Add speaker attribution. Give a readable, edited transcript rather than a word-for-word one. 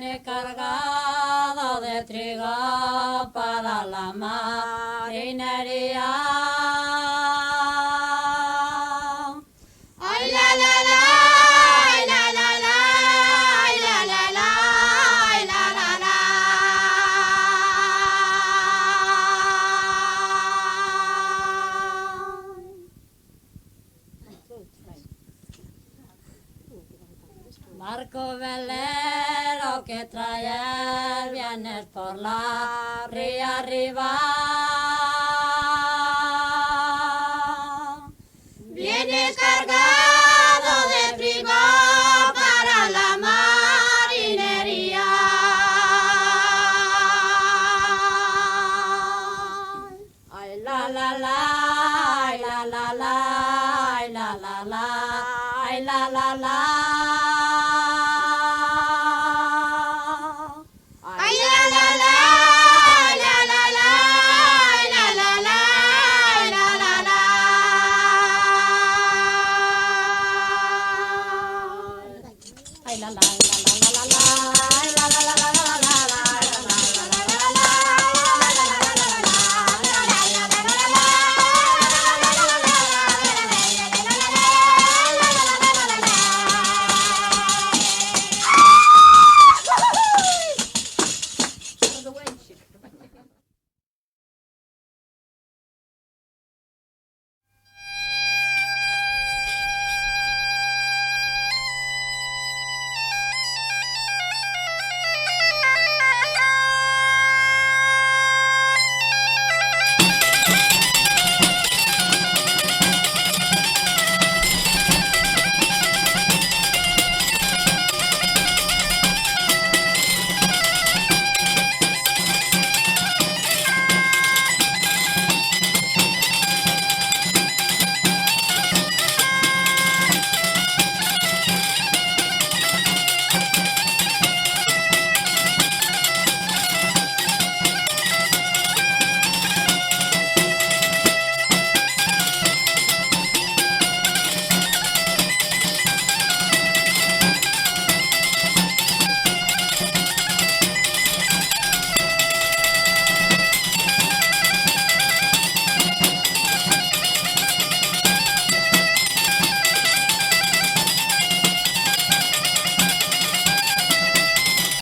Speaker 1: Viene cargado de trigo para la marinería. Ay, la, la, la, ay, la, la, la, ay, la, la, la, ay, la, la, la. Barco velero que trae el viernes por la ría arriba. Vienes cargado de trigo para la marinería. Ay, la, la, la, ay, la, la, la, ay, la, la, la, ay, la, la, la. Ay, la, la, la, la, la, la, la, la, la, la, la, la. Ay, la, la, la, la, la, la, la, la, la, la, la, la, la.